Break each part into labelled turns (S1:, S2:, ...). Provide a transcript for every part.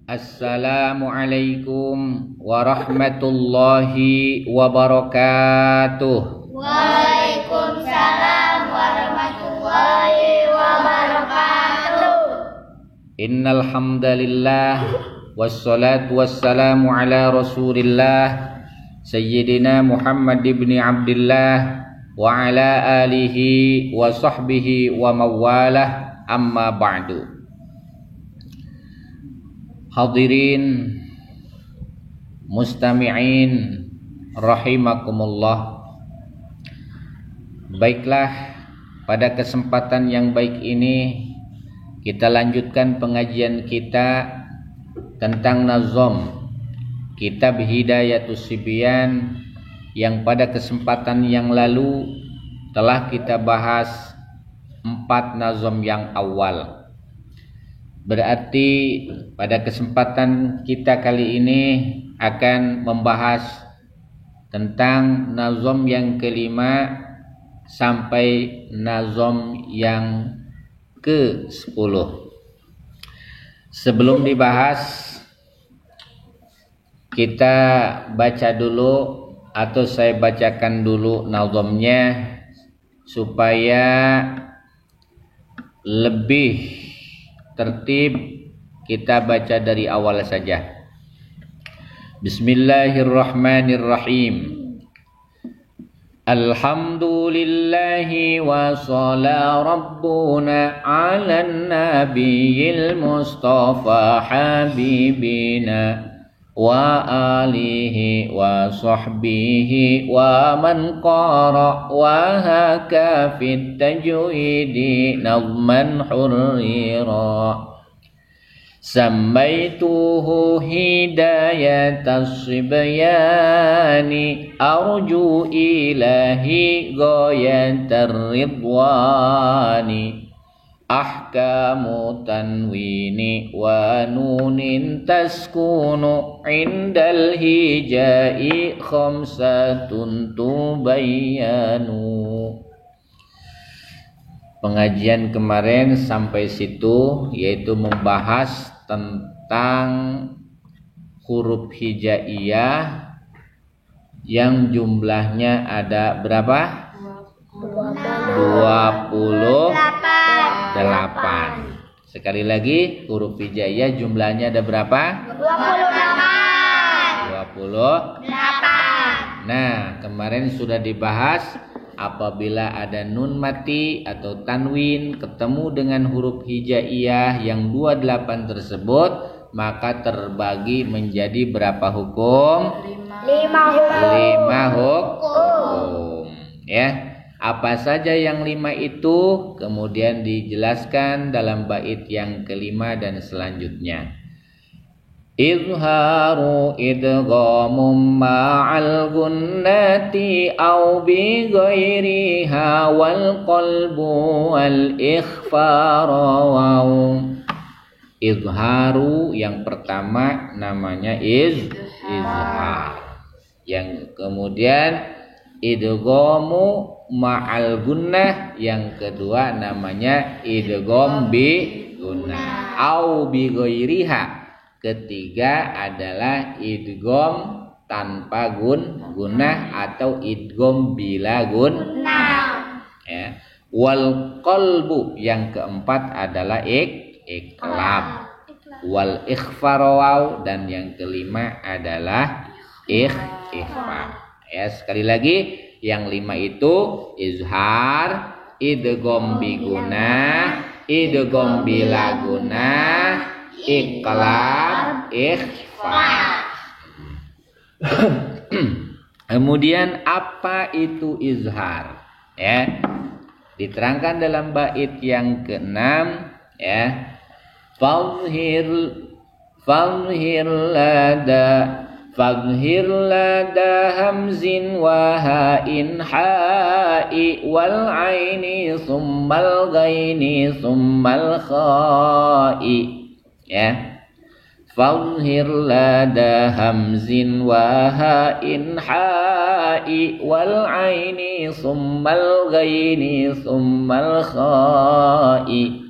S1: Assalamualaikum warahmatullahi wabarakatuh.
S2: Waalaikumsalam warahmatullahi wabarakatuh.
S1: Innal hamdalillah wassalatu wassalamu ala Rasulillah Sayyidina Muhammad ibn Abdullah wa ala alihi wa sahbihi wa mawalah, amma ba'du. Hadirin mustami'in rahimakumullah. Baiklah, pada kesempatan yang baik ini kita lanjutkan pengajian kita tentang nazom Kitab Hidayatus Sibyan yang pada kesempatan yang lalu telah kita bahas 4 nazom yang awal. Berarti pada kesempatan kita kali ini akan membahas tentang nazom yang kelima sampai nazom yang ke-10. Sebelum dibahas, kita baca dulu atau saya bacakan dulu nazomnya supaya lebih tertib. Kita baca dari awal saja. Bismillahirrahmanirrahim. Alhamdulillahi wa shala rabbuna ala nabiyil mustafa habibina wa alihi wa sahbihi wa man qara wa haka fit tajwidi nazman hurrira. Sammaituhu hidayatas sibyani arju ilahi ghayatar ridwani. Ahkamu tanwini wa nunin taskunu indal hijai khamsatun tubayyanu. Pengajian kemarin sampai situ, yaitu membahas tentang huruf hijaiyah yang jumlahnya ada berapa? 28. Sekali lagi, huruf hijaiyah jumlahnya ada berapa? 28. Nah, kemarin sudah dibahas apabila ada nun mati atau tanwin ketemu dengan huruf hijaiyah yang 28 tersebut, maka terbagi menjadi berapa hukum? 5 hukum. Ya. Apa saja yang 5 itu kemudian dijelaskan dalam bait yang kelima dan selanjutnya. Izharu idghamum ma'al gunnati aw bi ghairiha wal qalbu wal ikhfaru. Izharu yang pertama namanya izhar. Yang kemudian idghamu ma'al gunnah yang kedua namanya idgham bi gunnah au bi ghairiha. Ketiga adalah idgham tanpa gunnah atau idgham bila gunnah. Ya. Wal qalbu yang keempat adalah iqlab. Wal ikhfaru dan yang kelima adalah ikhfa. Ya, sekali lagi yang 5 itu izhar, idgham bi gunnah, idgham bila gunnah, iqlab, ikhfa. Kemudian apa itu izhar? Ya. Diterangkan dalam bait yang ke-6, ya. Fadhhir lada hamzin wa ha'in ha'i wal aini summal ghaini summal kha'i. Ya. Fadhhir lada hamzin wa ha'in ha'i wal aini summal ghaini summal kha'i.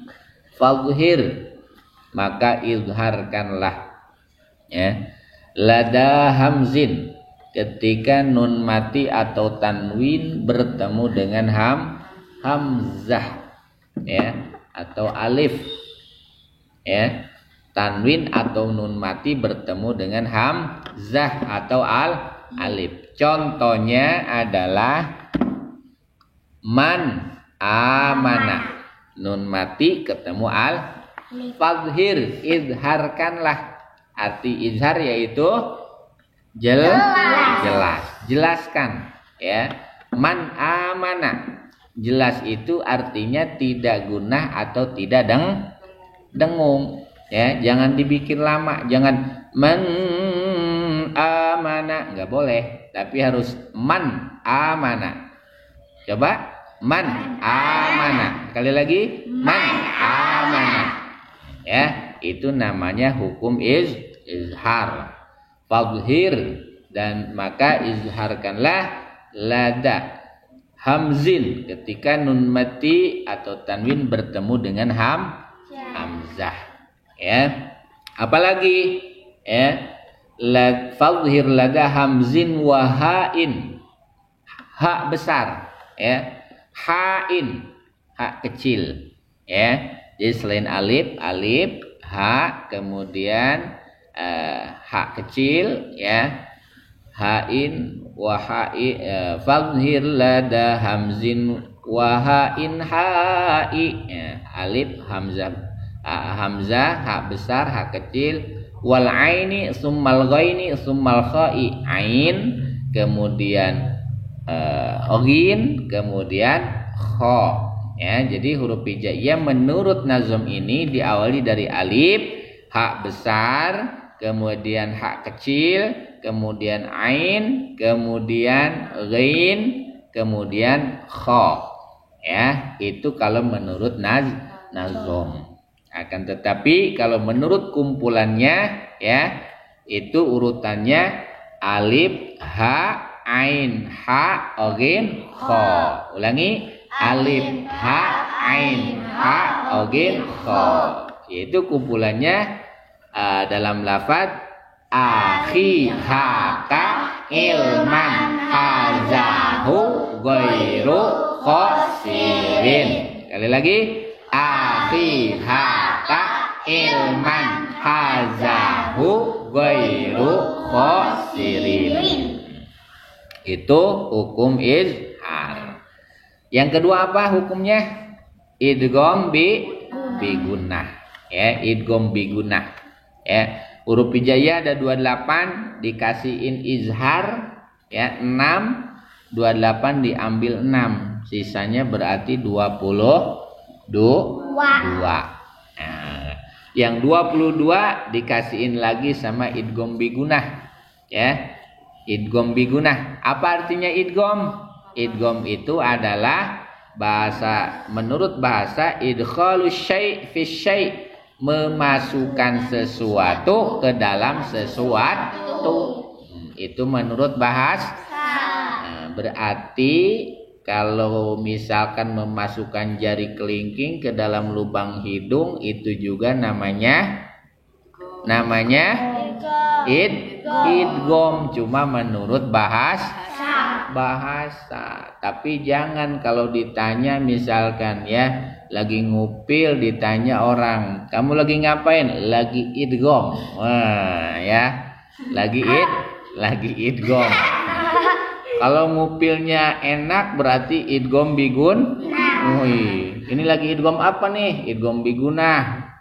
S1: Fadhhir, maka izharkanlah Ya. Lada hamzin, ketika nun mati atau tanwin bertemu dengan hamzah, ya, atau alif. Ya. Tanwin atau nun mati bertemu dengan hamzah atau alif. Contohnya adalah man amana, nun mati ketemu fadhir, izharkanlah. Arti izhar yaitu jelaskan, ya. Man amana, jelas itu artinya tidak gunah atau tidak dengung, ya. Jangan dibikin lama, jangan man amana, nggak boleh, tapi harus man amana. Coba man amana, sekali lagi man amana, ya. Itu namanya hukum izhar, fadhir. Dan maka izharkanlah lada hamzin, ketika nun mati atau tanwin bertemu dengan hamzah, ya. Apalagi, ya, fadhir lada hamzin wa hain, ha besar, ya, hain, ha kecil, ya. Jadi selain alif, ha, kemudian ha kecil, ya, hain wa hai, fadhir lada hamzin wa hain hai, ya, alif hamzah, ha besar, ha kecil, wal aini summal ghaini summal khai, ain kemudian ghin kemudian kha. Ya, jadi huruf hijaiyah menurut nazm ini diawali dari alif, ha besar, kemudian ha kecil, kemudian ain, kemudian ghin, kemudian kha. Ya, itu kalau menurut nazm. Akan tetapi kalau menurut kumpulannya, ya, itu urutannya alif, ha, ain, ha, ghin, kha. Ulangi, alif, ha, ain, ha, ghin, kha. Yaitu kumpulannya dalam lafaz akhi haka ilman hazahu ghairu khosirin. Sekali lagi, akhi haka ilman hazahu ghairu khosirin. Itu hukum izhar. Yang kedua apa hukumnya? Idgham bi gunnah, ya, idgham bi gunnah, ya. Huruf hijaiyah ada 28, dikasihin izhar, ya, 6, 28 diambil 6, sisanya berarti 22. Nah, yang 22 dikasihin lagi sama idgham bi gunnah, ya. Idgham bi gunnah. Apa artinya idgham? Idgham itu adalah menurut bahasa idkhalus syai' fi syai', memasukkan sesuatu ke dalam sesuatu. Itu menurut bahasa. Nah, berarti kalau misalkan memasukkan jari kelingking ke dalam lubang hidung, itu juga namanya idgham, cuma menurut bahasa. Tapi jangan kalau ditanya, misalkan, ya, lagi ngupil, ditanya orang, kamu lagi ngapain? Lagi idgham. Wah, ya, lagi idgham. Kalau ngupilnya enak berarti idgham bi gunnah. Ini lagi idgham apa nih? Idgham bi gunnah.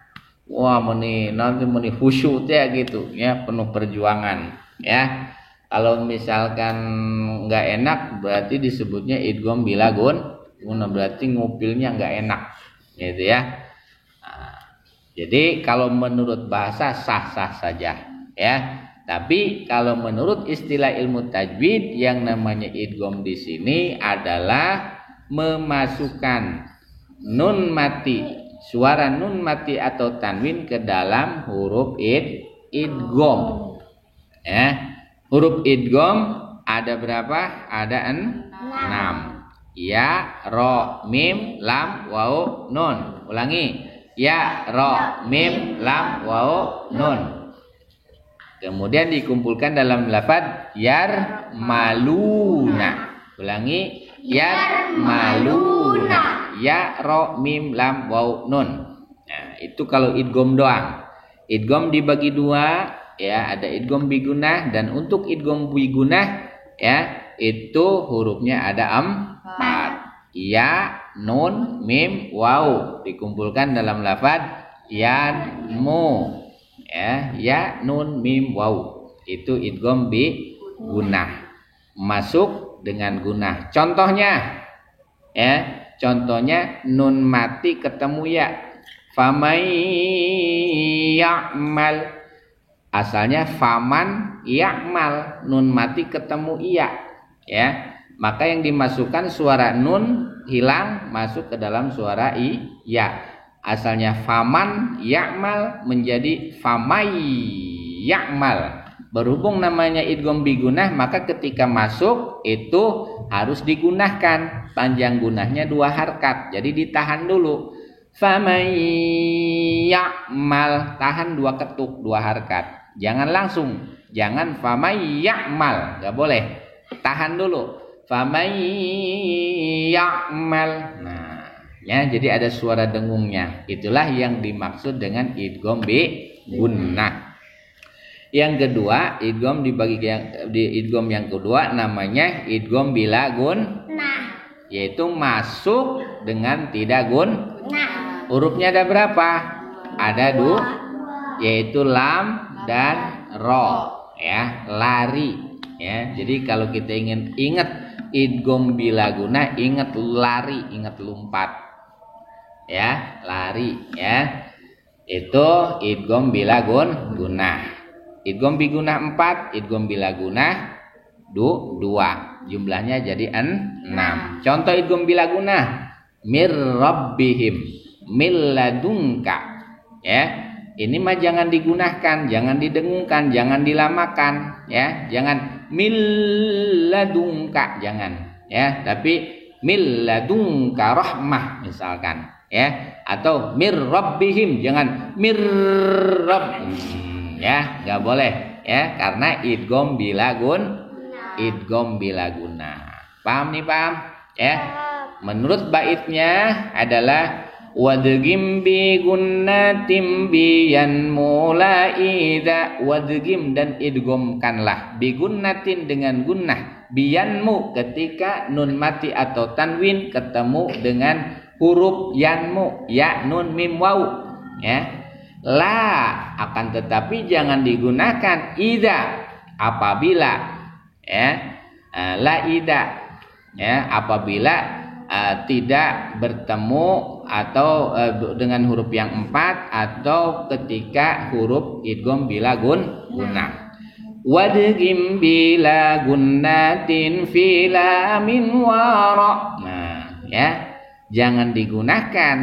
S1: Wah, nanti khusyuk ya gitu, ya, penuh perjuangan, ya. Kalau misalkan nggak enak berarti disebutnya idgham bila gunnah, berarti ngupilnya nggak enak, gitu ya. Nah, jadi kalau menurut bahasa sah-sah saja, ya. Tapi kalau menurut istilah ilmu tajwid, yang namanya idgham di sini adalah memasukkan nun mati, suara nun mati atau tanwin ke dalam huruf idgham, ya. Huruf idgham ada berapa? Ada 6. Ya, ro, mim, lam, waw, nun. Ulangi. Ya, ro, mim, lam, waw, nun. Kemudian dikumpulkan dalam lafaz yarmaluna. Ulangi, yarmaluna. Ya, ro, mim, lam, waw, nun. Nah, itu kalau idgham doang. Idgham dibagi dua, ya, ada idgham bigunah, dan untuk idgham bigunah, ya, itu hurufnya ada 4. Ya, nun, mim, waw dikumpulkan dalam lafaz yanmu. Ya, nun, mim, waw. Itu idgham bi gunah. Masuk dengan gunah. Contohnya, contohnya nun mati ketemu ya. Famay ya'mal. Asalnya faman ya'mal. Nun mati ketemu iya. Maka yang dimasukkan suara nun hilang, masuk ke dalam suara ya. Asalnya faman ya'mal menjadi famay ya'mal. Berhubung namanya idgham bigunah, maka ketika masuk itu harus digunakan. Panjang gunahnya 2 harkat. Jadi ditahan dulu. Famay ya'mal, tahan 2 ketuk, 2 harkat. Jangan langsung. Jangan famay ya'mal, enggak boleh. Tahan dulu. Famay ya'mal. Nah, ya, jadi ada suara dengungnya. Itulah yang dimaksud dengan idgham bi gunnah. Yang kedua, idgham idgham yang kedua namanya idgham bila gunnah, yaitu masuk dengan tidak gunnah. Hurufnya ada berapa? Ada 2, yaitu lam dan ro, ya, lari, ya. Jadi kalau kita ingin ingat idgham bila gunnah, ingat lari, ingat lompat. Ya, lari, ya. Itu idgham bila gunnah. Idgham bigunah 4, idgham bila gunnah 2. Jumlahnya jadi 6. Contoh idgham bila gunnah, mir rabbihim, mil ladunka. Ya. Ini mah jangan digunakan, jangan didengungkan, jangan dilamakan, ya. Jangan mil ladunka, jangan, ya. Tapi mil ladunka rahmah misalkan, ya, atau mir rabbihim, jangan mir rabb, ya, nggak boleh, ya, karena idgham bila gunnah. Paham nih, paham, ya. Menurut baitnya adalah wadghim bi gunnatim biyan mulaida. Wadghim dan idghamkanlah bi gunnatin dengan gunnah, biyanmu ketika nun mati atau tanwin ketemu dengan huruf yanmu, ya, nun, mim, waw, ya. La, akan tetapi jangan digunakan idza apabila, ya, la idza, ya, apabila tidak bertemu atau dengan huruf yang 4 atau ketika huruf idgham bila gunnah. Wadghim bila gunnatin fila min wara. Nah, ya, jangan digunakan,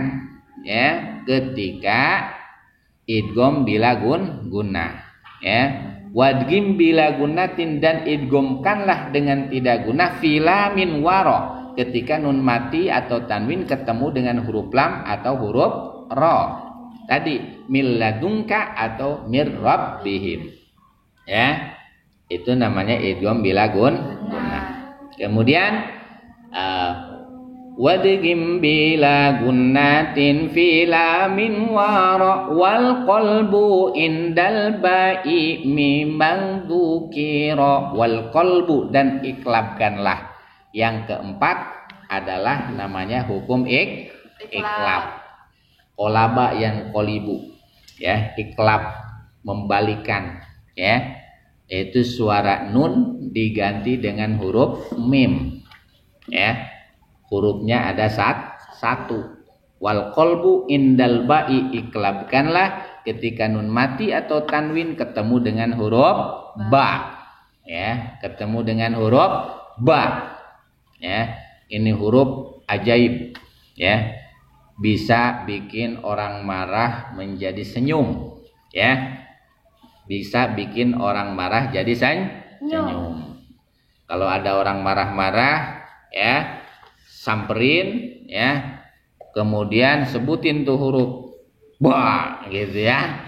S1: ya, ketika idgham bila gunnah, ya. Wadghim bila gunnatin, dan idghamkanlah dengan tidak gunnah fila min wara, ketika nun mati atau tanwin ketemu dengan huruf lam atau huruf ro. Tadi mil ladunka atau mir rabbihim, ya. Itu namanya idgham bila gunnah. Kemudian wadghim bila gunnatin fila min wara wal qalbu indal ba'i mimang dzukira. Wal qalbu, dan iklabkanlah. Yang keempat adalah namanya hukum iklab. Kolaba yang kolibu, ya, iklab, membalikan, ya. Itu suara nun diganti dengan huruf mim, ya. Hurufnya ada 1. Wal qalbu indal ba'i, iklabkanlah ketika nun mati atau tanwin ketemu dengan huruf ba, ya, ketemu dengan huruf ba. Ya, ini huruf ajaib, ya, bisa bikin orang marah menjadi senyum, ya, bisa bikin orang marah jadi senyum. Kalau ada orang marah-marah, ya, samperin, ya, kemudian sebutin tuh huruf ba, gitu, ya.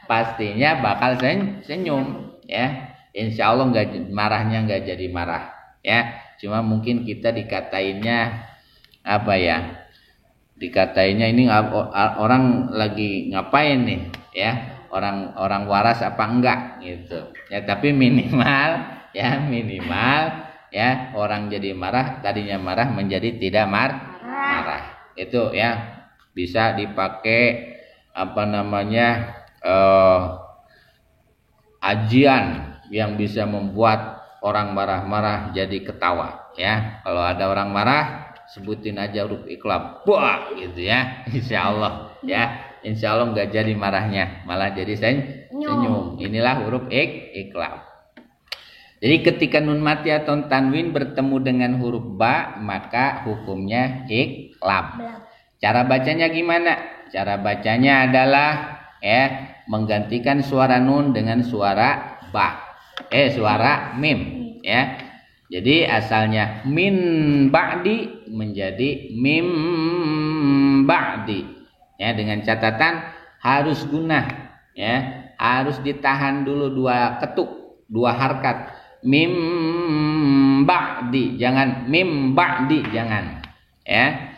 S1: pastinya bakal senyum ya. Insya Allah marahnya nggak jadi marah ya. Cuma mungkin kita dikatainnya apa ya? Dikatainnya ini orang lagi ngapain nih ya? Orang waras apa enggak gitu. Ya tapi minimal ya orang jadi marah, tadinya marah menjadi tidak marah. Itu ya bisa dipakai ajian yang bisa membuat orang marah-marah jadi ketawa ya. Kalau ada orang marah, sebutin aja huruf iqlab, wah gitu ya. Insya Allah ya, insya Allah nggak jadi marahnya, malah jadi senyum. Inilah huruf iqlab. Jadi ketika nun mati atau tanwin bertemu dengan huruf ba, maka hukumnya iqlab. Cara bacanya gimana? Cara bacanya adalah ya menggantikan suara nun dengan suara ba. Suara mim ya. Jadi asalnya min ba'di menjadi mim ba'di. Ya, dengan catatan harus gunah ya. Harus ditahan dulu 2 ketuk, 2 harkat. Mim ba'di, jangan mim ba'di, jangan. Ya.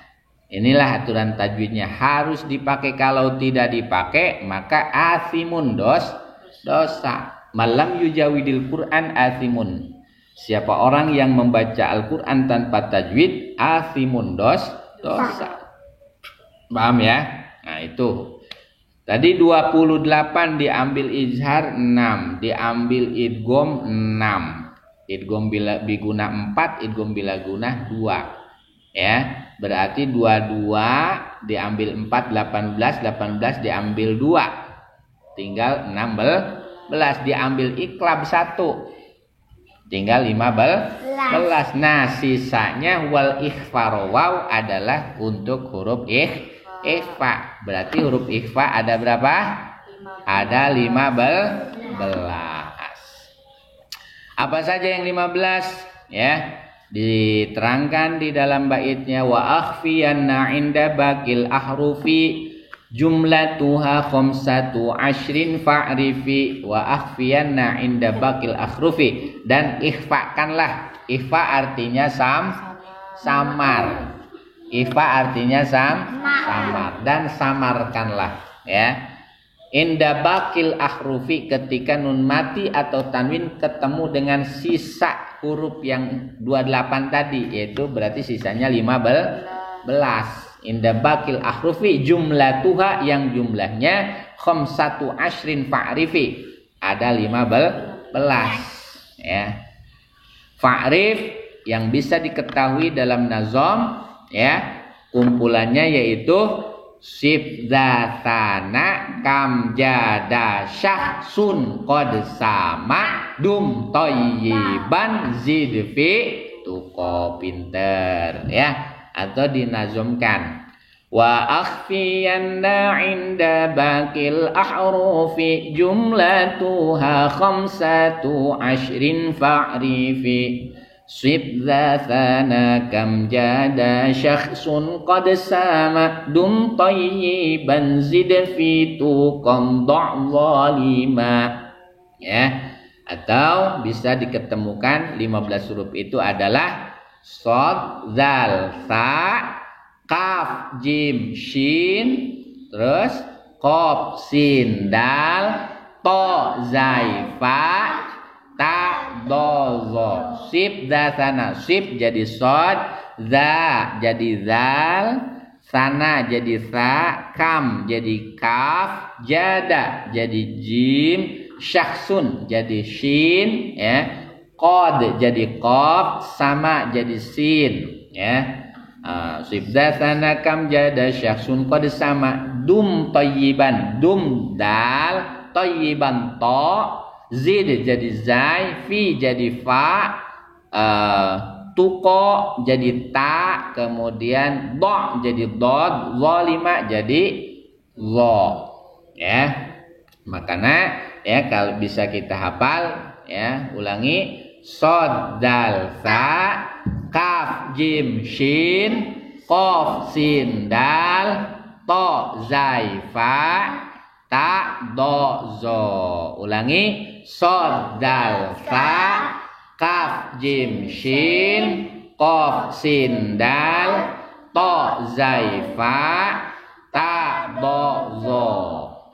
S1: Inilah aturan tajwidnya, harus dipakai. Kalau tidak dipakai maka asimun dosa. Malam yujawidil Quran asimun. Siapa orang yang membaca Al-Quran tanpa tajwid, asimun dosa. Paham ya? Nah itu. Tadi 28 diambil izhar 6, diambil idgham 6. Idgham bila biguna 4, idgham bila guna 2. Ya, berarti 22 diambil 4 18, 18 diambil 2. Tinggal 16 diambil iqlab 1. Tinggal 15. Nah, sisanya wal ikhfa waw adalah untuk huruf ikhfa. Berarti huruf ikhfa ada berapa? Ada 15. Apa saja yang 15? Ya, diterangkan di dalam baitnya wa akhfiyanna inda baqil ahrufi jumlatuha khamsatu ashrin fa'rifi wa akhfiyanna inda baqil ahrufi, dan ikhfakanlah. Ikhfa artinya samar. Ikhfa artinya samar dan samarkanlah ya. Inda baqil ahrufi, ketika nun mati atau tanwin ketemu dengan sisa huruf yang 28 tadi, yaitu berarti sisanya 15. Inda baqil ahrufi jumlatuha, yang jumlahnya khamsatu ashrin fa'rifi, ada 15 ya. Fa'rif yang bisa diketahui dalam nazam ya, kumpulannya yaitu sibdatana kam jada syahsun qad sama dum toyiban zidfi tuko pinter ya. Atau dinazumkan wa akhfiyanna inda baqil ahrufi jumlatuha khamsatu ashrin fa'rifi sibdatana kam jada syakhsun qad sama dum tayyiban zid fi tuqam zalima ya. Atau bisa diketemukan 15 huruf itu adalah Shad, Zal, Sa, Kaf, Jim, Shin, terus Qaf, Sin, Dal, To, Zai, Fa, Ta, Do, Zo. Sib, Dasana. Sib jadi Shad, Za jadi Zal, Sana jadi Sa, Kam jadi Kaf, Jada jadi Jim, Syakhsun jadi Shin ya. Qad jadi qaf, sama jadi sin ya. Sibdatana kam jada syakhsun qad sama dum tayyiban, dum dal, tayyiban to, zid jadi zai, fi jadi fa, tuko jadi ta, kemudian do jadi dod, zalima jadi zo ya. Makanya ya kalau bisa kita hafal ya, ulangi Shad, Dal, Sa, Kaf, Jim, Shin, Qaf, Sin, Dal, To, Zai, Fa, ta do zo. Ulangi, sod dal fa kaf jim shin qaf sin dal to zai fa ta do zo.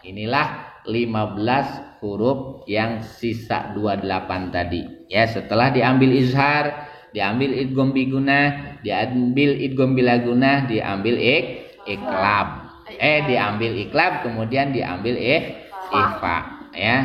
S1: Inilah 15 huruf yang sisa 28 tadi. Ya, setelah diambil izhar, diambil idgham bigunah, diambil idgham bilagunah, diambil iklab. Diambil iklab, kemudian diambil ikhfa. Ya,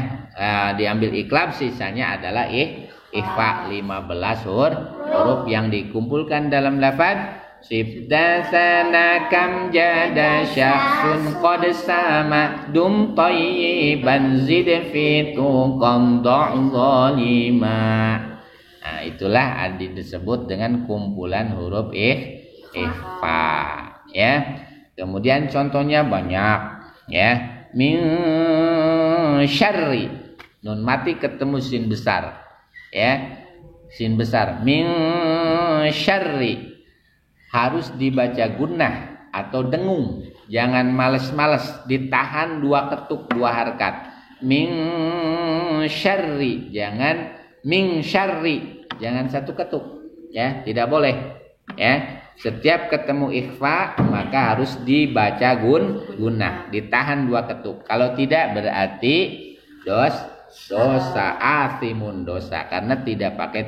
S1: diambil iklab, sisanya adalah ikhfa. 15 huruf yang dikumpulkan dalam lafaz Sibda sana kam jada syakhsun qad sama dum tayyiban zid fitu qandha zalima. Nah, itulah disebut dengan kumpulan huruf ikhfa, ya. Kemudian contohnya banyak, ya. Min syarri, nun mati ketemu sin besar, ya. Sin besar, min syarri, harus dibaca gunnah atau dengung. Jangan males-males, ditahan 2 ketuk 2 harkat. Min syarri, jangan min syarri, jangan 1 ketuk, ya, tidak boleh, ya. Setiap ketemu ikhfa maka harus dibaca gunnah, ditahan 2 ketuk. Kalau tidak berarti dosa, athimun, dosa, karena tidak pakai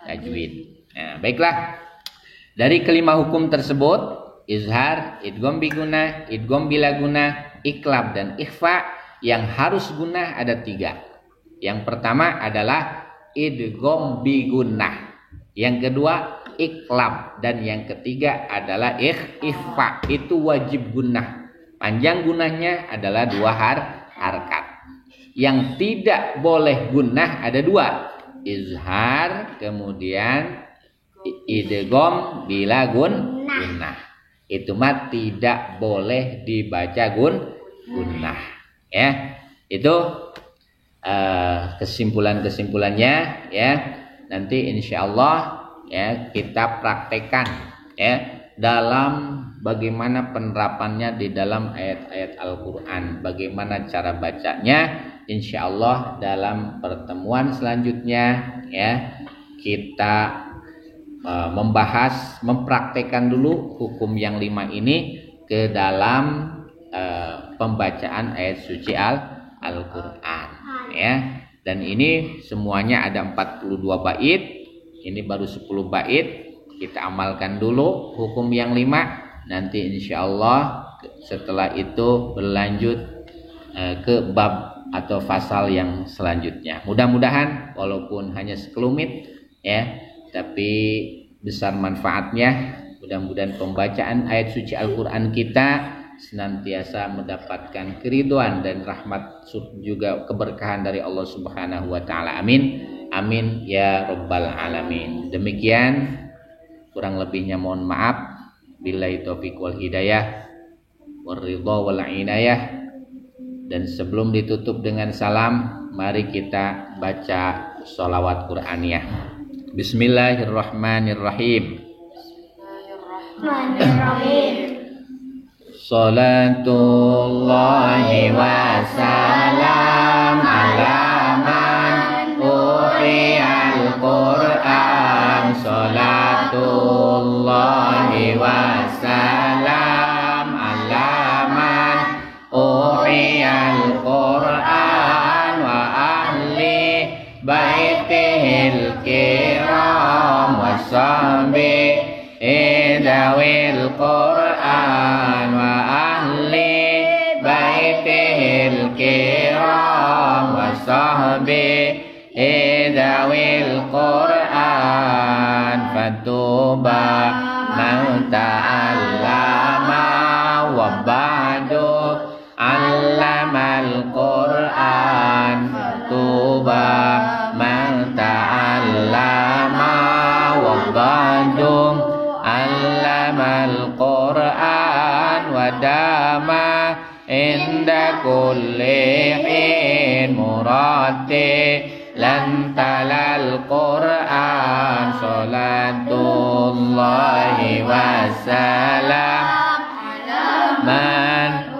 S1: tajwid. Nah, baiklah. Dari kelima hukum tersebut, izhar, idgham bigunah, idgham bilagunah, iklab dan ikhfa, yang harus gunnah ada 3. Yang pertama adalah idgham bigunah, yang kedua iklab, dan yang ketiga adalah ikhfa. Itu wajib gunnah. Panjang gunnahnya adalah 2 harkat. Yang tidak boleh gunnah ada 2, izhar, kemudian idgham bila gunnah. Itu mah tidak boleh dibaca gunnah, ya. Itu kesimpulannya, ya. Nanti insyaallah, ya, kita praktekkan, ya, dalam bagaimana penerapannya di dalam ayat-ayat Al-Qur'an, bagaimana cara bacanya. Insyaallah dalam pertemuan selanjutnya, ya, kita membahas, mempraktekkan dulu hukum yang 5 ini ke dalam pembacaan ayat suci Al-Qur'an, ya. Dan ini semuanya ada 42 bait. Ini baru 10 bait. Kita amalkan dulu hukum yang 5. Nanti insyaallah setelah itu berlanjut ke bab atau fasal yang selanjutnya. Mudah-mudahan walaupun hanya sekelumit, ya, tapi besar manfaatnya. Mudah-mudahan pembacaan ayat suci Al-Qur'an kita senantiasa mendapatkan keridhaan dan rahmat, juga keberkahan dari Allah Subhanahu wa taala. Amin. Amin ya rabbal alamin. Demikian, kurang lebihnya mohon maaf. Billahi taufiq wal hidayah, waridha wal inayah. Dan sebelum ditutup dengan salam, mari kita baca sholawat Qur'aniyah. Bismillahirrahmanirrahim. Salatullahi wa salam ala man uhriyal Qur'an. Salatullahi wa salam ala man uhriyal Qur'an wa ahli baitihil kiram wa sahbi idawil Qur'an wa ahli baitihil kiram wa sahbi idawil Qur'an. Fatuba man ta'allama wa ba'du allamal Qur'an. Fatuba man ta'allama wa ba'du allamal Qur'an wa dama inda kulli hin murati lan talal Qur'an. Salatullahi wa salam man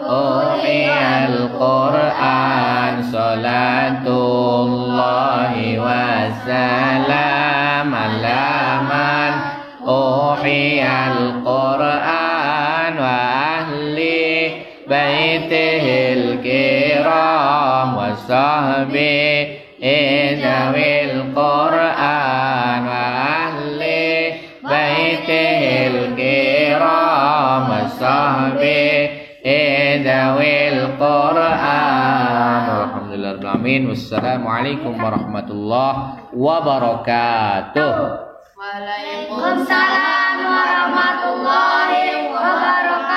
S1: al Qur'an salatullahi wassalam ala man al Qur'an wa ahli baitihil kiram wa sahbihi dawil Qur'an wa ahli baitihil kiram wa sahbihi dawil Qur'an. Alhamdulillahirabbil alamin. Wassalamualaikum warahmatullahi wabarakatuh.
S2: Waalaikumsalam warahmatullahi wabarakatuh.